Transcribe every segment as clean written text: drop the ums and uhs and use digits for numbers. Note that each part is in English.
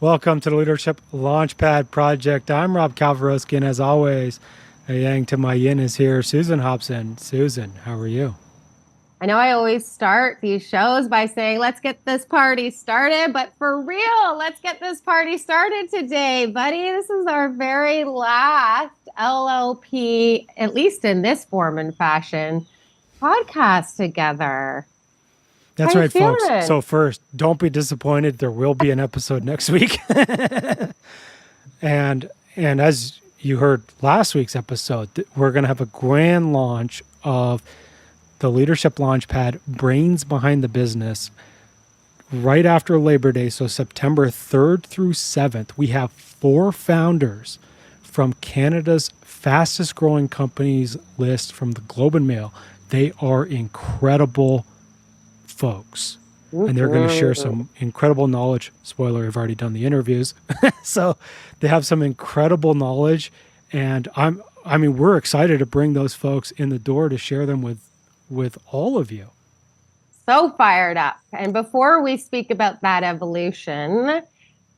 Welcome to the Leadership Launchpad project. I'm Rob Kalvarowski, and as always, a yang to my yin is here, Susan Hobson. Susan, how are you? I know I always start these shows by saying, let's get this party started, but for real, let's get this party started today, buddy. This is our very last LLP, at least in this form and fashion, podcast together. How That's you right, folks. feeling? So first, don't be disappointed. There will be an episode next week. And as you heard last week's episode, we're going to have a grand launch of the Leadership Launchpad, Brains Behind the Business, right after Labor Day. So September 3rd through 7th, we have 4 founders from Canada's fastest growing companies list from the Globe and Mail. They are incredible folks, and they're going to share some incredible knowledge. Spoiler, I've already done the interviews. So they have some incredible knowledge, and we're excited to bring those folks in the door to share them with all of you. So fired up. And before we speak about that evolution,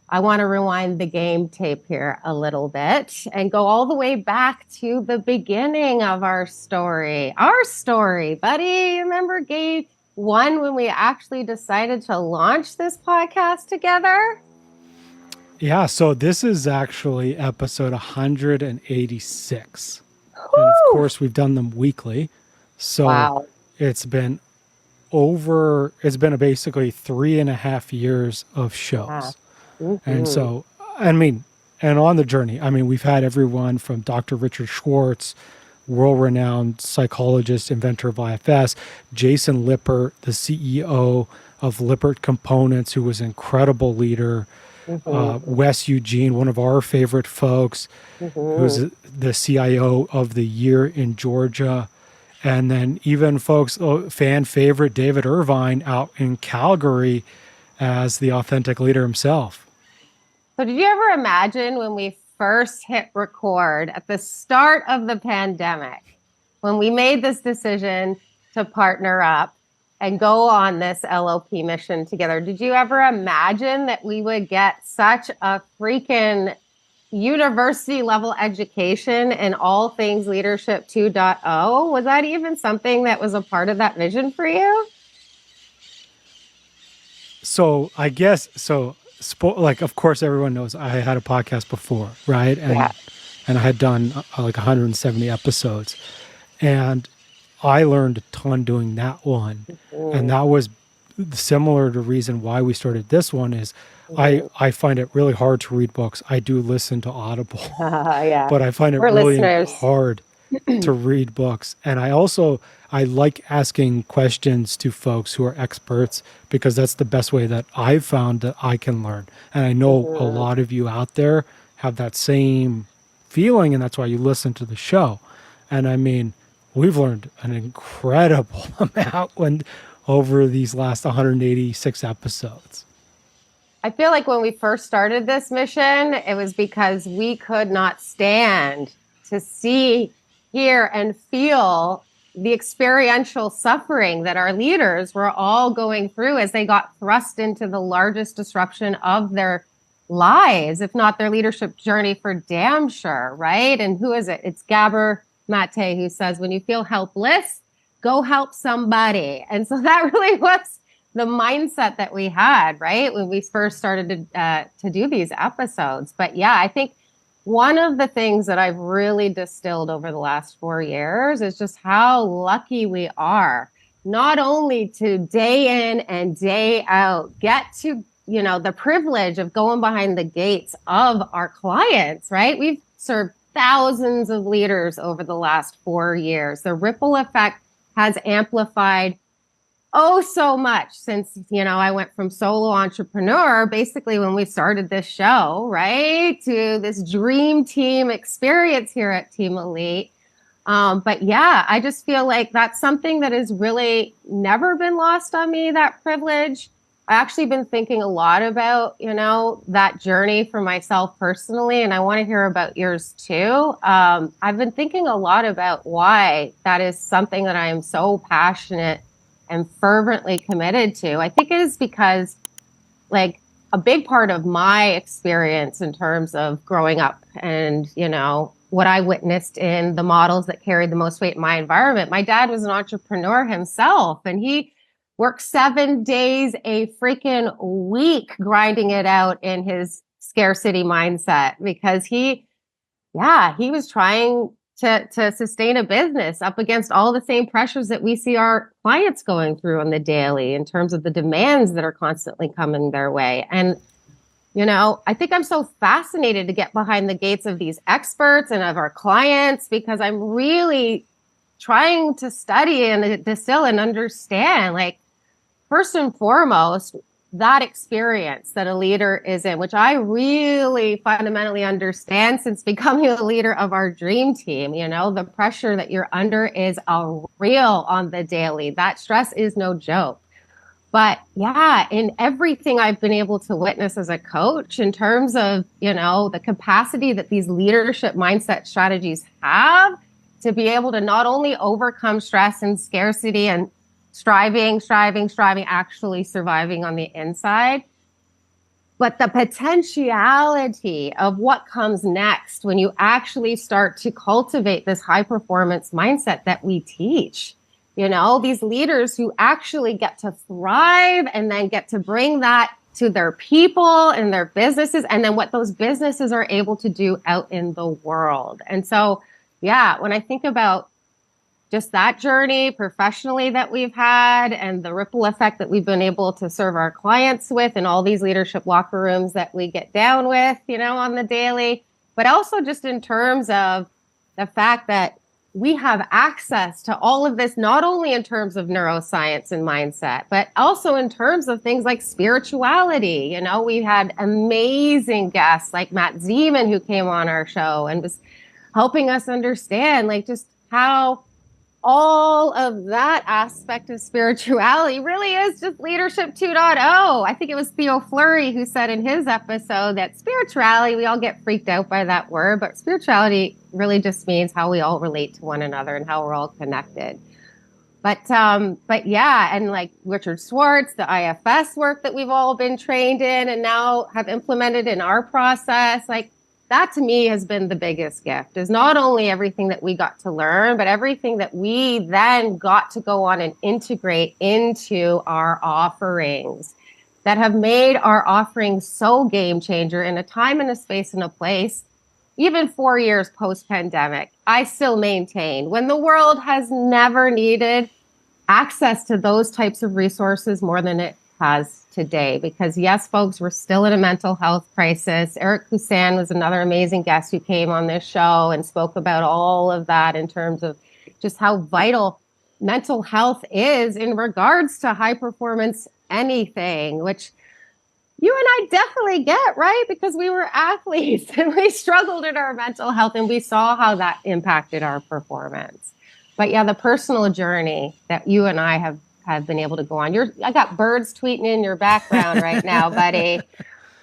I want to rewind the game tape here a little bit and go all the way back to the beginning of our story. Our story, buddy. Remember game 1 when we actually decided to launch this podcast together? Yeah, so this is actually episode 186. And of course, we've done them weekly. So Wow. it's been basically 3.5 years of shows. Yeah. And so, and on the journey, we've had everyone from Dr. Richard Schwartz, world-renowned psychologist, inventor of IFS, Jason Lippert, the CEO of Lippert Components, who was an incredible leader, Wes Eugene, one of our favorite folks, who's the CIO of the year in Georgia, and then even folks, fan favorite David Irvine out in Calgary as the authentic leader himself. So did you ever imagine when we first hit record at the start of the pandemic, when we made this decision to partner up and go on this LLP mission together, did you ever imagine that we would get such a freaking university level education in all things Leadership 2.0? Was that even something that was a part of that vision for you? So I guess, of course, everyone knows I had a podcast before, right? And I had done like 170 episodes, and I learned a ton doing that one. And that was similar to the reason why we started this one is I find it really hard to read books. I do listen to Audible, Yeah. but I find it We're really listeners. hard to read books. And I like asking questions to folks who are experts, because that's the best way that I've found that I can learn. And I know a lot of you out there have that same feeling, and that's why you listen to the show. And we've learned an incredible amount over these last 186 episodes. I feel like when we first started this mission, it was because we could not stand to see, hear, and feel the experiential suffering that our leaders were all going through as they got thrust into the largest disruption of their lives, if not their leadership journey, for damn sure, right? And who is it? It's Gabor Mate who says, when you feel helpless, go help somebody. And so that really was the mindset that we had, right, when we first started to do these episodes. But yeah, I think one of the things that I've really distilled over the last 4 years is just how lucky we are, not only to day in and day out get to, the privilege of going behind the gates of our clients, right? We've served thousands of leaders over the last 4 years. The ripple effect has amplified so much since, I went from solo entrepreneur, basically when we started this show, right, to this dream team experience here at Team Elite. But yeah, I just feel like that's something that has really never been lost on me, that privilege. I've actually been thinking a lot about, that journey for myself personally, and I want to hear about yours too. I've been thinking a lot about why that is something that I am so passionate and fervently committed to. I think it is because, a big part of my experience in terms of growing up and, what I witnessed in the models that carried the most weight in my environment. My dad was an entrepreneur himself, and he worked 7 days a freaking week grinding it out in his scarcity mindset because he was trying to sustain a business up against all the same pressures that we see our clients going through on the daily in terms of the demands that are constantly coming their way. And, I think I'm so fascinated to get behind the gates of these experts and of our clients because I'm really trying to study and distill and understand, like, first and foremost, that experience that a leader is in, which I really fundamentally understand since becoming a leader of our dream team. The pressure that you're under is real on the daily. That stress is no joke. But yeah, in everything I've been able to witness as a coach in terms of, the capacity that these leadership mindset strategies have to be able to not only overcome stress and scarcity and striving, actually surviving on the inside, but the potentiality of what comes next when you actually start to cultivate this high performance mindset that we teach. These leaders who actually get to thrive and then get to bring that to their people and their businesses, and then what those businesses are able to do out in the world. And so, yeah, when I think about just that journey professionally that we've had and the ripple effect that we've been able to serve our clients with and all these leadership locker rooms that we get down with, on the daily, but also just in terms of the fact that we have access to all of this, not only in terms of neuroscience and mindset, but also in terms of things like spirituality. We've had amazing guests like Matt Zeman, who came on our show and was helping us understand, like, just how all of that aspect of spirituality really is just leadership 2.0. I think it was Theo Fleury who said in his episode that spirituality, we all get freaked out by that word, but spirituality really just means how we all relate to one another and how we're all connected. But yeah, and like Richard Schwartz, the IFS work that we've all been trained in and now have implemented in our process, like, that to me has been the biggest gift, is not only everything that we got to learn, but everything that we then got to go on and integrate into our offerings that have made our offerings so game changer in a time and a space and a place. Even 4 years post-pandemic, I still maintain when the world has never needed access to those types of resources more than it has today. Because yes, folks, we're still in a mental health crisis. Eric Kusan was another amazing guest who came on this show and spoke about all of that in terms of just how vital mental health is in regards to high performance anything, which you and I definitely get, right? Because we were athletes and we struggled in our mental health and we saw how that impacted our performance. But yeah, the personal journey that you and I have been able to go on. I got birds tweeting in your background right now, buddy.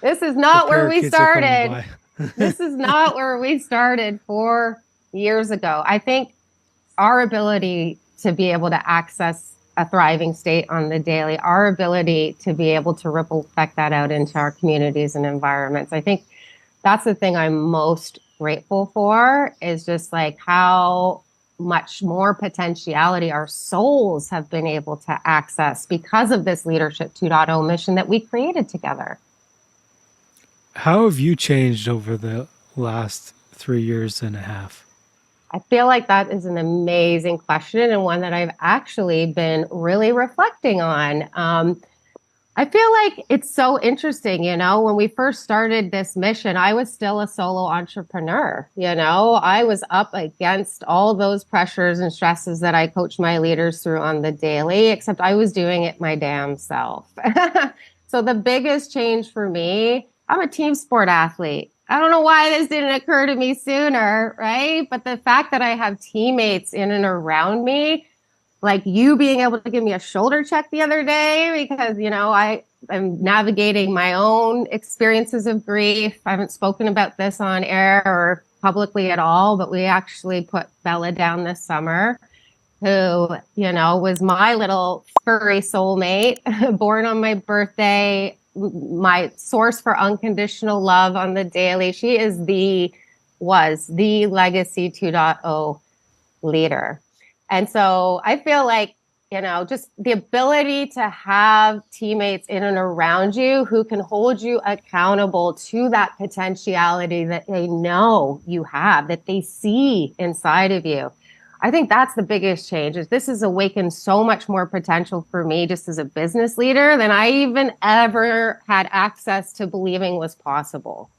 This is not where we started. This is not where we started 4 years ago. I think our ability to be able to access a thriving state on the daily, our ability to be able to ripple effect that out into our communities and environments, I think that's the thing I'm most grateful for, is just like how much more potentiality our souls have been able to access because of this Leadership 2.0 mission that we created together. How have you changed over the last 3.5 years? I feel like that is an amazing question and one that I've actually been really reflecting on. I feel like it's so interesting, when we first started this mission, I was still a solo entrepreneur. I was up against all those pressures and stresses that I coach my leaders through on the daily, except I was doing it my damn self. So the biggest change for me, I'm a team sport athlete. I don't know why this didn't occur to me sooner, right? But the fact that I have teammates in and around me, like you being able to give me a shoulder check the other day because, I am navigating my own experiences of grief. I haven't spoken about this on air or publicly at all, but we actually put Bella down this summer, who, was my little furry soulmate, born on my birthday, my source for unconditional love on the daily. She is was the Legacy 2.0 leader. And so I feel like, just the ability to have teammates in and around you who can hold you accountable to that potentiality that they know you have, that they see inside of you. I think that's the biggest change. Is this has awakened so much more potential for me just as a business leader than I even ever had access to believing was possible.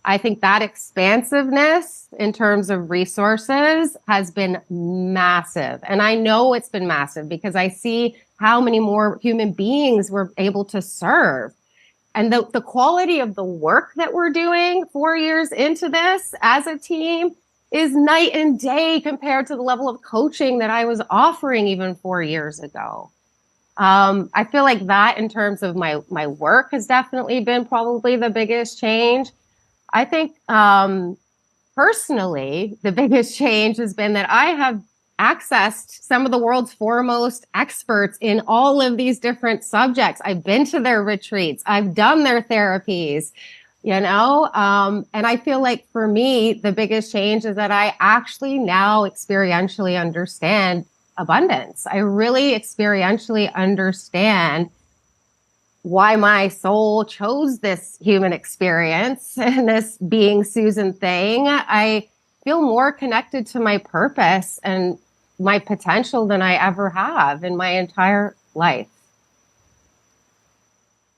I think that expansiveness in terms of resources has been massive. And I know it's been massive because I see how many more human beings we're able to serve. And the quality of the work that we're doing 4 years into this as a team is night and day compared to the level of coaching that I was offering even 4 years ago. I feel like that in terms of my work has definitely been probably the biggest change. I think personally, the biggest change has been that I have accessed some of the world's foremost experts in all of these different subjects. I've been to their retreats. I've done their therapies, and I feel like for me, the biggest change is that I actually now experientially understand abundance. I really experientially understand why my soul chose this human experience and this being Susan thing. I feel more connected to my purpose and my potential than I ever have in my entire life.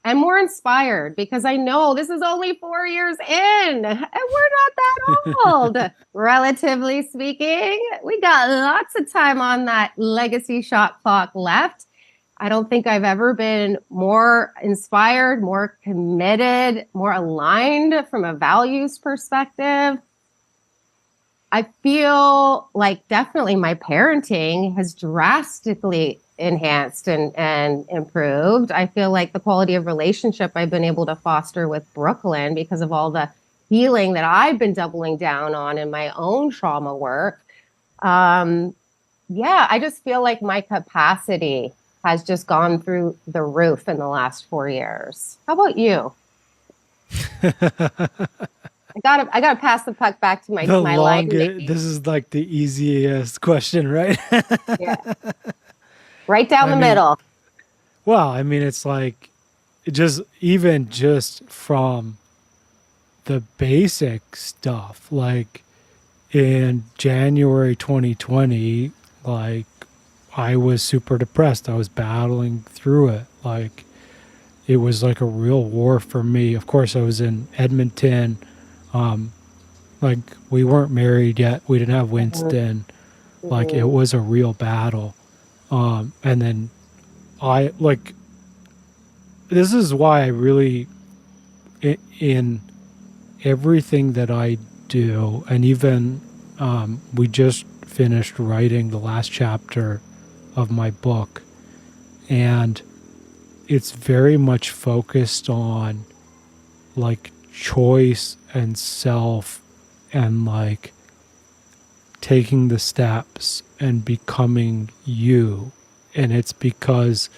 And more inspired because I know this is only 4 years in and we're not that old, relatively speaking. We got lots of time on that legacy shot clock left. I don't think I've ever been more inspired, more committed, more aligned from a values perspective. I feel like definitely my parenting has drastically enhanced and improved. I feel like the quality of relationship I've been able to foster with Brooklyn because of all the healing that I've been doubling down on in my own trauma work. I just feel like my capacity has just gone through the roof in the last 4 years. How about you? I gotta pass the puck back to my line. This is like the easiest question, right? Yeah. Right down the middle. Well, I mean, it's like even just from the basic stuff, like in January 2020, like I was super depressed. I was battling through it. Like it was like a real war for me. Of course, I was in Edmonton. Like we weren't married yet. We didn't have Winston. Mm-hmm. Like it was a real battle. And then this is why I really, in everything that I do, and even we just finished writing the last chapter of my book, and it's very much focused on like choice and self and like taking the steps and becoming you. And it's because,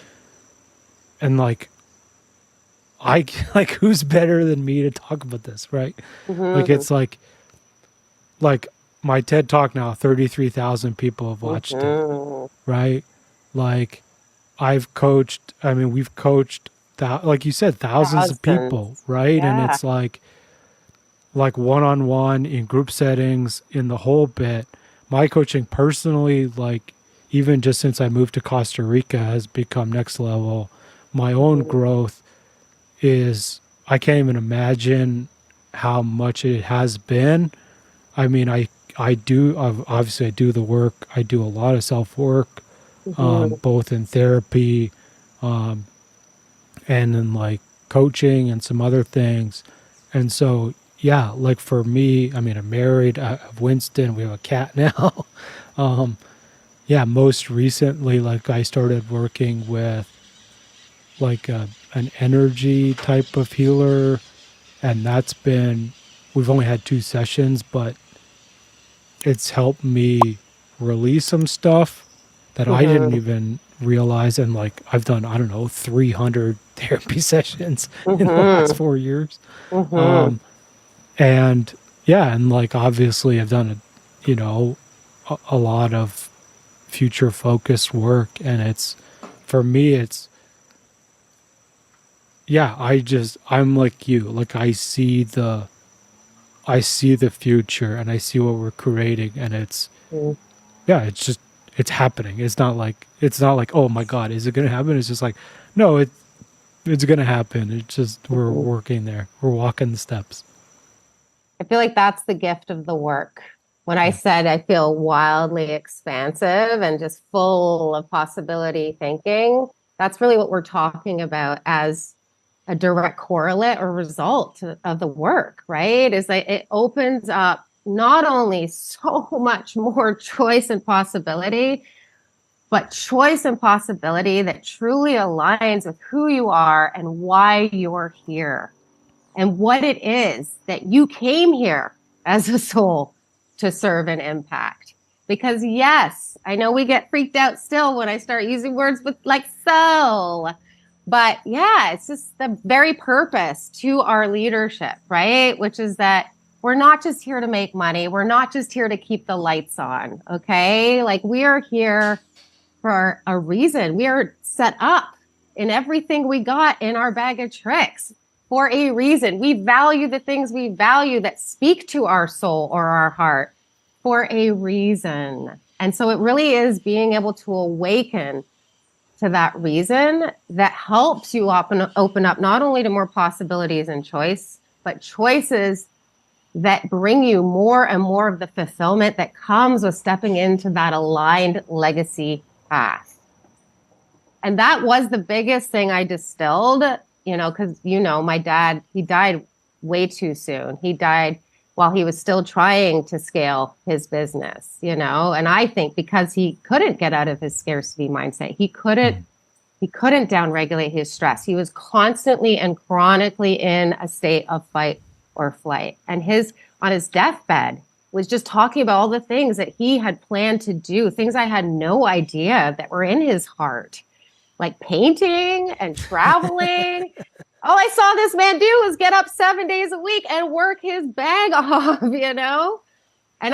and like I like who's better than me to talk about this, right? Mm-hmm. Like it's like my TED Talk now, 33,000 people have watched it, right? Like we've coached like you said, thousands of people, right? Yeah. And it's like one-on-one in group settings in the whole bit. My coaching personally, like even just since I moved to Costa Rica, has become next level. My own growth is, I can't even imagine how much it has been. I mean, obviously I do the work. I do a lot of self-work, both in therapy, and in like coaching and some other things. And so, yeah, like for me, I mean, I'm married, I have Winston, we have a cat now. Most recently, like I started working with like an energy type of healer, and we've only had 2 sessions, but it's helped me release some stuff that I didn't even realize, and like I've done, I don't know, 300 therapy sessions in the last Mm-hmm. 4 years. Mm-hmm. Um, and yeah, and like obviously I've done, you know, a lot of future focused work. And it's, for me, it's, yeah, I'm like you, like I see the future and I see what we're creating, and it's, yeah, it's just, it's happening. It's not like, oh my God, is it going to happen? It's just like, no, it's going to happen. It's just, we're Mm-hmm. working there. We're walking the steps. I feel like that's the gift of the work. When I Yeah. said I feel wildly expansive and just full of possibility thinking, that's really what we're talking about as a direct correlate or result of the work, right? Is that it opens up not only so much more choice and possibility, but choice and possibility that truly aligns with who you are and why you're here and what it is that you came here as a soul to serve and impact. Because yes, I know we get freaked out still when I start using words with like so, but yeah, it's just the very purpose to our leadership, right? Which is that we're not just here to make money. We're not just here to keep the lights on. Okay. Like we are here for a reason. We are set up in everything we got in our bag of tricks for a reason. We value the things we value that speak to our soul or our heart for a reason. And so it really is being able to awaken to that reason that helps you open up not only to more possibilities and choice, but choices that bring you more and more of the fulfillment that comes with stepping into that aligned legacy path. And that was the biggest thing I distilled, because, my dad, he died way too soon. He died while he was still trying to scale his business, and I think because he couldn't get out of his scarcity mindset, he couldn't downregulate his stress. He was constantly and chronically in a state of fight or flight. And on his deathbed was just talking about all the things that he had planned to do, things I had no idea that were in his heart, like painting and traveling. All I saw this man do was get up 7 days a week and work his bag off. And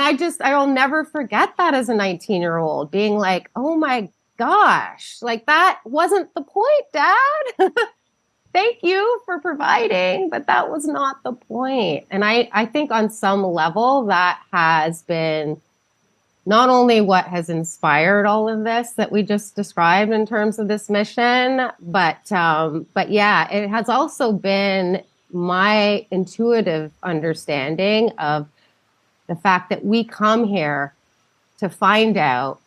I'll never forget that as a 19-year-old being like, oh my gosh, like that wasn't the point, Dad. Thank you for providing, but that was not the point. And I think on some level that has been not only what has inspired all of this that we just described in terms of this mission, but yeah, it has also been my intuitive understanding of the fact that we come here to find out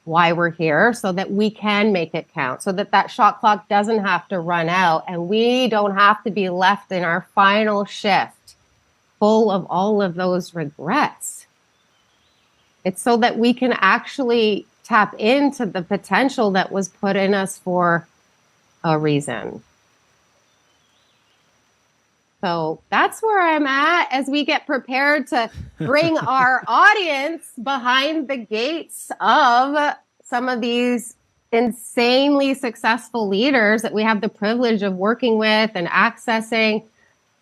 why we're here so that we can make it count, so that shot clock doesn't have to run out and we don't have to be left in our final shift full of all of those regrets. It's so that we can actually tap into the potential that was put in us for a reason. So that's where I'm at as we get prepared to bring our audience behind the gates of some of these insanely successful leaders that we have the privilege of working with and accessing,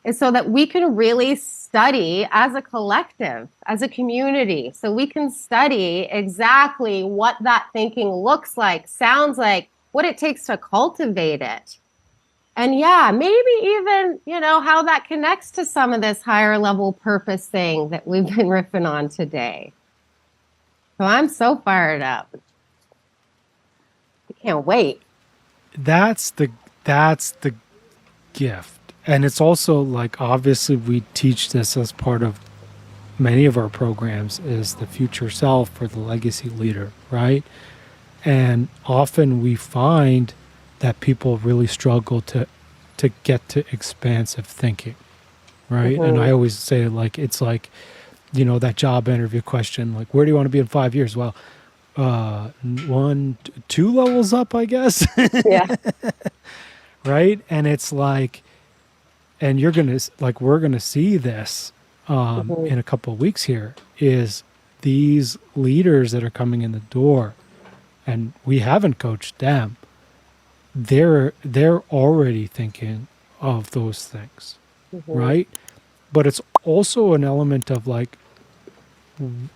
is so that we can really study as a collective, as a community. So we can study exactly what that thinking looks like, sounds like, what it takes to cultivate it. And yeah, maybe even, how that connects to some of this higher level purpose thing that we've been riffing on today. So I'm so fired up. I can't wait. That's the gift. And it's also like, obviously we teach this as part of many of our programs, is the future self or the legacy leader, right? And often we find that people really struggle to get to expansive thinking, right? And I always say, like, it's like, that job interview question, like, where do you want to be in 5 years? Well, two levels up, I guess. Yeah. Right? And it's like, and we're gonna see this in a couple of weeks here, is these leaders that are coming in the door, and we haven't coached them, they're already thinking of those things, Mhm. right? But it's also an element of like,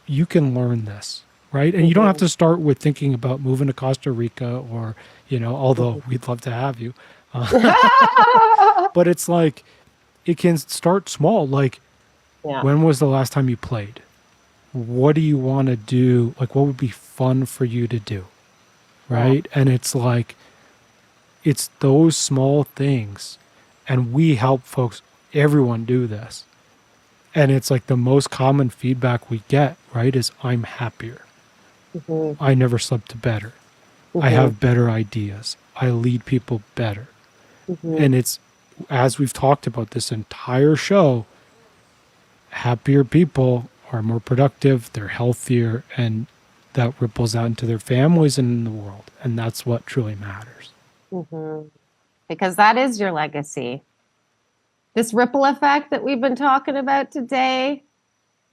you can learn this, right? And you don't have Mhm. to start with thinking about moving to Costa Rica or, although Mhm. we'd love to have you. But it's like, it can start small. Like, Yeah. when was the last time you played? What do you want to do? Like, what would be fun for you to do? Yeah. Right. And it's like, it's those small things. And we help folks, everyone do this. And it's like the most common feedback we get, right? Is I'm happier. Mhm. I never slept better. I Mhm. have better ideas. I lead people better. Mhm. And it's, as we've talked about this entire show, happier people are more productive, they're healthier, and that ripples out into their families and in the world. And that's what truly matters. Mhm. Because that is your legacy. This ripple effect that we've been talking about today,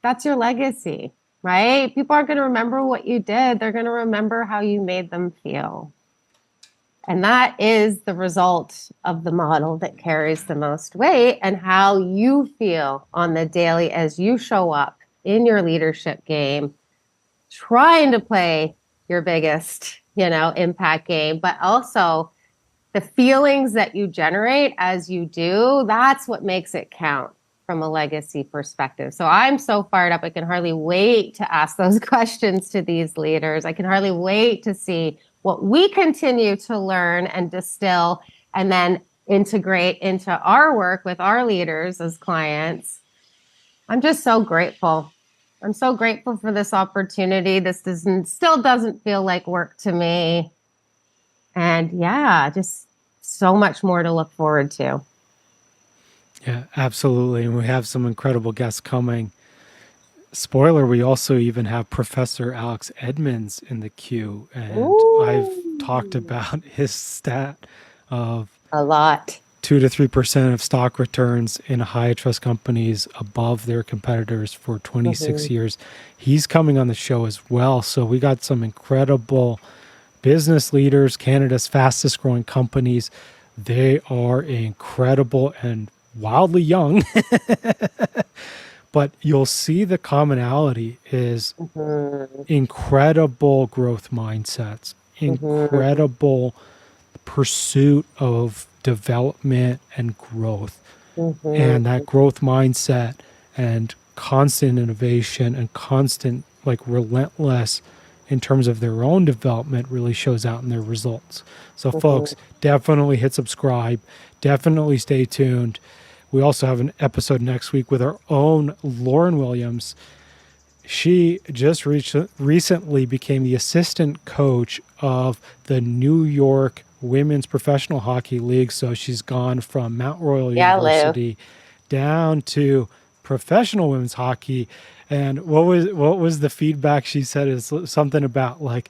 that's your legacy, right? People aren't going to remember what you did. They're going to remember how you made them feel. And that is the result of the model that carries the most weight, and how you feel on the daily as you show up in your leadership game, trying to play your biggest, impact game, but also the feelings that you generate as you do, that's what makes it count from a legacy perspective. So I'm so fired up. I can hardly wait to ask those questions to these leaders. I can hardly wait to see what we continue to learn and distill and then integrate into our work with our leaders as clients. I'm just so grateful. I'm so grateful for this opportunity. This still doesn't feel like work to me. And yeah, just so much more to look forward to. Yeah, absolutely. And we have some incredible guests coming. Spoiler, we also even have Professor Alex Edmonds in the queue. And I've talked Ooh, about his stat of a lot. 2 to 3% of stock returns in high trust companies above their competitors for 26 Mhm. years. He's coming on the show as well. So we got some incredible business leaders, Canada's fastest growing companies. They are incredible and wildly young, but you'll see the commonality is Mhm. incredible growth mindsets, Mhm. incredible pursuit of development and growth. And that Mhm. growth mindset and constant innovation and constant, like, relentless in terms of their own development really shows out in their results. So folks, Mhm. definitely hit subscribe, definitely stay tuned. We also have an episode next week with our own Lauren Williams. She just recently became the assistant coach of the New York Women's Professional Hockey League. So she's gone from Mount Royal Yeah, Lou. University down to professional women's hockey. And what was the feedback she said? Is something about like,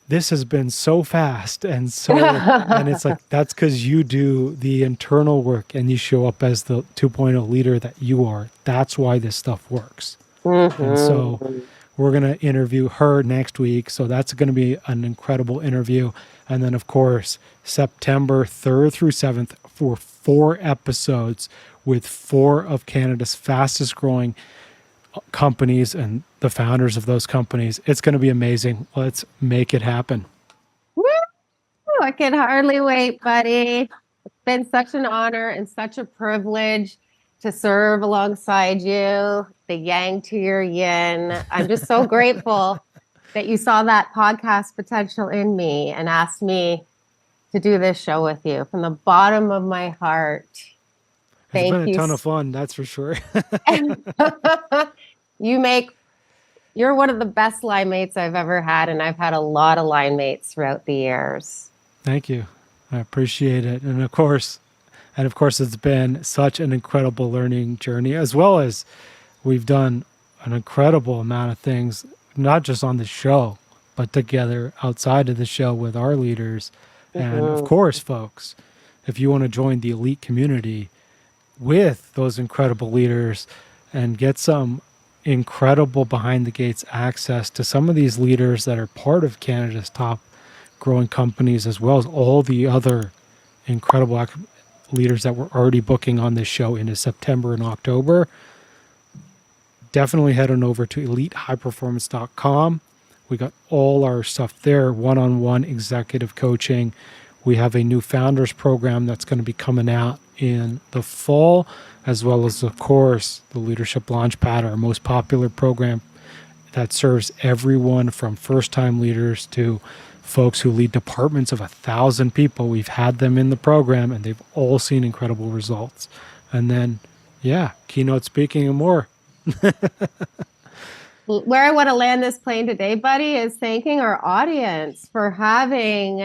this has been so fast and so like, and it's like, that's because you do the internal work and you show up as the 2.0 leader that you are. That's why this stuff works. And so Mhm. we're going to interview her next week. So that's going to be an incredible interview. And then, of course, September 3rd through 7th for 4 episodes with 4 of Canada's fastest growing companies and the founders of those companies. It's going to be amazing. Let's make it happen. Woo! I can hardly wait, buddy. It's been such an honor and such a privilege to serve alongside you, the yang to your yin. I'm just so grateful that you saw that podcast potential in me and asked me to do this show with you from the bottom of my heart. It's been Thank a you. ton of fun, that's for sure. You make you're one of the best line mates I've ever had, and I've had a lot of line mates throughout the years. Thank you. I appreciate it. And of course, it's been such an incredible learning journey, as well as we've done an incredible amount of things, not just on the show, but together outside of the show with our leaders. And of Mhm. course, folks, if you want to join the elite community with those incredible leaders and get some incredible behind the gates access to some of these leaders that are part of Canada's top growing companies, as well as all the other incredible leaders that we're already booking on this show into September and October. Definitely head on over to elitehighperformance.com. We got all our stuff there, one-on-one executive coaching. We have a new founders program that's going to be coming out in the fall, as well as, of course, the Leadership Launchpad, our most popular program that serves everyone from first-time leaders to folks who lead departments of 1,000 people. We've had them in the program, and they've all seen incredible results. And then, keynote speaking and more. Where I want to land this plane today, buddy, is thanking our audience for having,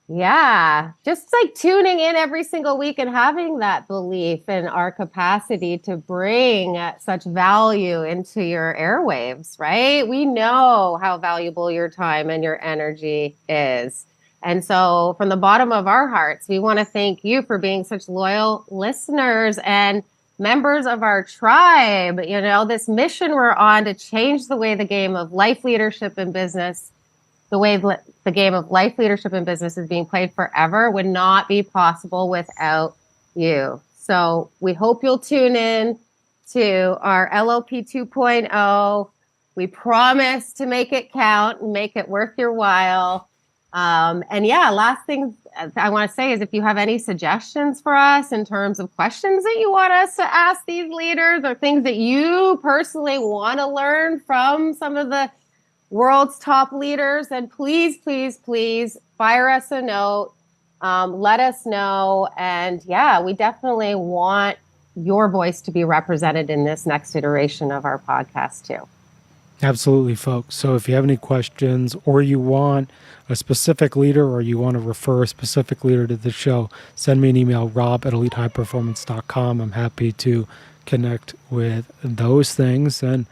just like tuning in every single week and having that belief in our capacity to bring such value into your airwaves, right? We know how valuable your time and your energy is. And so from the bottom of our hearts, we want to thank you for being such loyal listeners and members of our tribe. You know, this mission we're on to change the way the game of life, leadership, and business, the way the game of life, leadership, and business is being played forever would not be possible without you. So we hope you'll tune in to our LLP 2.0. We promise to make it count and make it worth your while. Last thing I want to say is if you have any suggestions for us in terms of questions that you want us to ask these leaders or things that you personally want to learn from some of the world's top leaders, then please, please, please fire us a note. Let us know. And we definitely want your voice to be represented in this next iteration of our podcast too. Absolutely, folks. So if you have any questions or you want a specific leader or you want to refer a specific leader to the show, send me an email, rob@elitehighperformance.com. I'm happy to connect with those things. And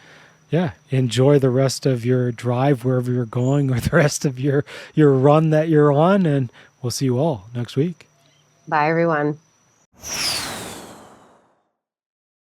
enjoy the rest of your drive wherever you're going or the rest of your run that you're on. And we'll see you all next week. Bye, everyone.